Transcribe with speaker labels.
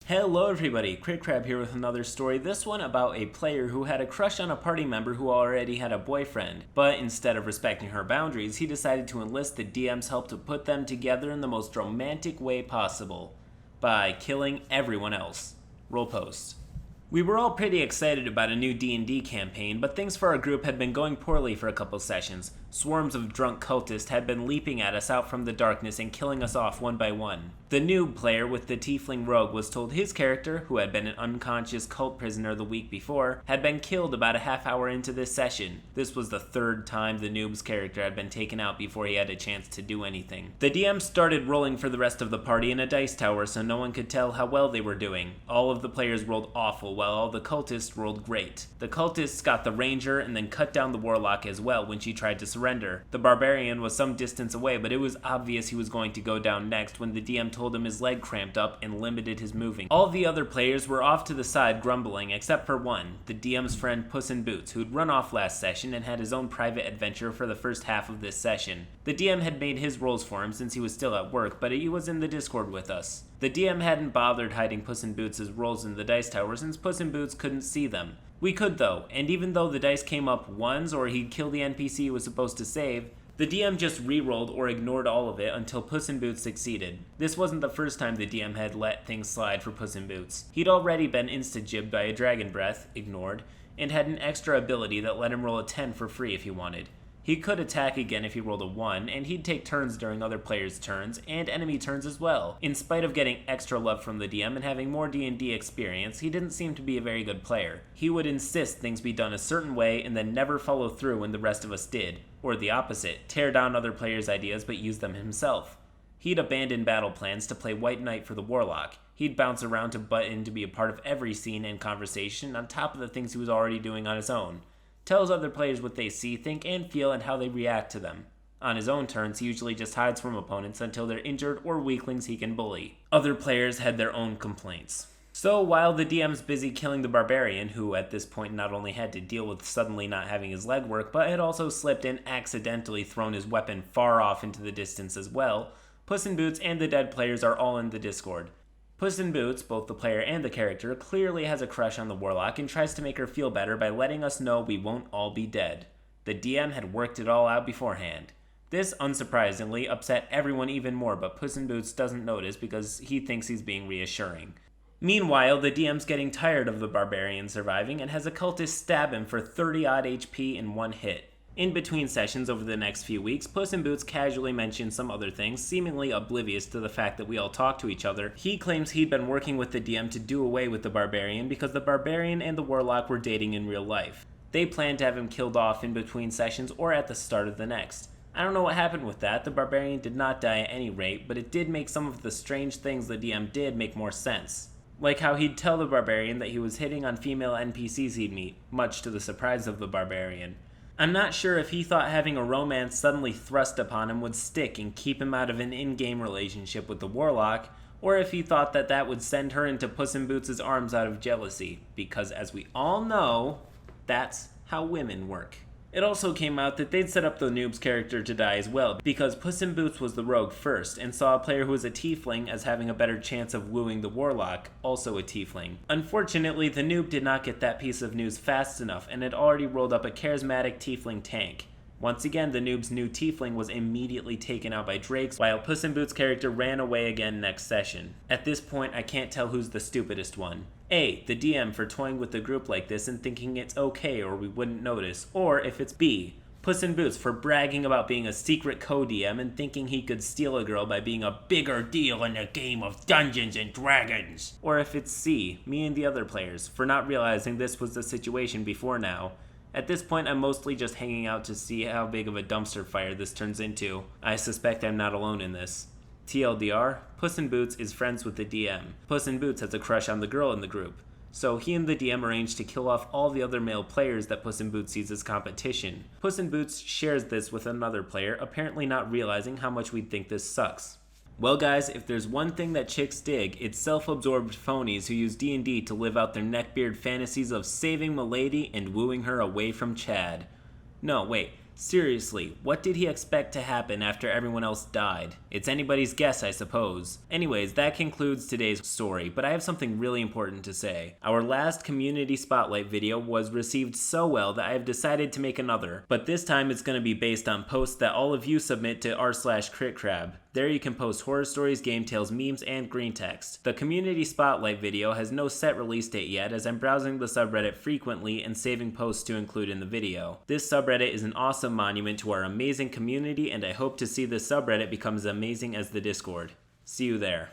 Speaker 1: Hello everybody, CritCrab here with another story, this one about a player who had a crush on a party member who already had a boyfriend, but instead of respecting her boundaries, he decided to enlist the DM's help to put them together in the most romantic way possible, by killing everyone else. Roll post. We were all pretty excited about a new D&D campaign, but things for our group had been going poorly for a couple sessions. Swarms of drunk cultists had been leaping at us out from the darkness and killing us off one by one. The noob player with the tiefling rogue was told his character, who had been an unconscious cult prisoner the week before, had been killed about a half hour into this session. This was the third time the noob's character had been taken out before he had a chance to do anything. The DM started rolling for the rest of the party in a dice tower so no one could tell how well they were doing. All of the players rolled awful while all the cultists rolled great. The cultists got the ranger and then cut down the warlock as well when she tried to surrender. The barbarian was some distance away, but it was obvious he was going to go down next when the DM told him his leg cramped up and limited his moving. All the other players were off to the side grumbling except for one, the DM's friend Puss in Boots, who'd run off last session and had his own private adventure for the first half of this session. The DM had made his rolls for him since he was still at work, but he was in the Discord with us. The DM hadn't bothered hiding Puss in Boots' rolls in the dice tower since Puss in Boots couldn't see them. We could though, and even though the dice came up ones or he'd kill the NPC he was supposed to save, the DM just re-rolled or ignored all of it until Puss in Boots succeeded. This wasn't the first time the DM had let things slide for Puss in Boots. He'd already been insta-jibbed by a dragon breath, ignored, and had an extra ability that let him roll a 10 for free if he wanted. He could attack again if he rolled a 1, and he'd take turns during other players' turns, and enemy turns as well. In spite of getting extra love from the DM and having more D&D experience, he didn't seem to be a very good player. He would insist things be done a certain way and then never follow through when the rest of us did. Or the opposite, tear down other players' ideas but use them himself. He'd abandon battle plans to play White Knight for the Warlock. He'd bounce around to butt in to be a part of every scene and conversation on top of the things he was already doing on his own. Tells other players what they see, think, and feel and how they react to them. On his own turns, he usually just hides from opponents until they're injured or weaklings he can bully. Other players had their own complaints. So while the DM's busy killing the barbarian, who at this point not only had to deal with suddenly not having his leg work, but had also slipped and accidentally thrown his weapon far off into the distance as well, Puss in Boots and the dead players are all in the Discord. Puss in Boots, both the player and the character, clearly has a crush on the warlock and tries to make her feel better by letting us know we won't all be dead. The DM had worked it all out beforehand. This, unsurprisingly, upset everyone even more, but Puss in Boots doesn't notice because he thinks he's being reassuring. Meanwhile, the DM's getting tired of the barbarian surviving and has a cultist stab him for 30-odd HP in one hit. In between sessions over the next few weeks, Puss in Boots casually mentions some other things, seemingly oblivious to the fact that we all talk to each other. He claims he'd been working with the DM to do away with the barbarian because the barbarian and the warlock were dating in real life. They planned to have him killed off in between sessions or at the start of the next. I don't know what happened with that. The barbarian did not die at any rate, but it did make some of the strange things the DM did make more sense. Like how he'd tell the barbarian that he was hitting on female NPCs he'd meet, much to the surprise of the barbarian. I'm not sure if he thought having a romance suddenly thrust upon him would stick and keep him out of an in-game relationship with the warlock, or if he thought that that would send her into Puss in Boots' arms out of jealousy, because as we all know, that's how women work. It also came out that they'd set up the noob's character to die as well, because Puss in Boots was the rogue first, and saw a player who was a tiefling as having a better chance of wooing the warlock, also a tiefling. Unfortunately, the noob did not get that piece of news fast enough, and had already rolled up a charismatic tiefling tank. Once again, the noob's new tiefling was immediately taken out by drakes, while Puss in Boots' character ran away again next session. At this point, I can't tell who's the stupidest one. A, the DM for toying with the group like this and thinking it's okay or we wouldn't notice, or if it's B, Puss in Boots for bragging about being a secret co-DM and thinking he could steal a girl by being a bigger deal in a game of Dungeons and Dragons. Or if it's C, me and the other players, for not realizing this was the situation before now. At this point, I'm mostly just hanging out to see how big of a dumpster fire this turns into. I suspect I'm not alone in this. TLDR, Puss in Boots is friends with the DM. Puss in Boots has a crush on the girl in the group. So he and the DM arrange to kill off all the other male players that Puss in Boots sees as competition. Puss in Boots shares this with another player, apparently not realizing how much we'd think this sucks. Well guys, if there's one thing that chicks dig, it's self-absorbed phonies who use D&D to live out their neckbeard fantasies of saving Milady and wooing her away from Chad. No, wait, Seriously, what did he expect to happen after everyone else died? It's anybody's guess, I suppose. Anyways, that concludes today's story, but I have something really important to say. Our last community spotlight video was received so well that I have decided to make another, but this time it's going to be based on posts that all of you submit to r/CritCrab. There you can post horror stories, game tales, memes, and green text. The community spotlight video has no set release date yet, as I'm browsing the subreddit frequently and saving posts to include in the video. This subreddit is an awesome monument to our amazing community, and I hope to see this subreddit become as amazing as the Discord. See you there.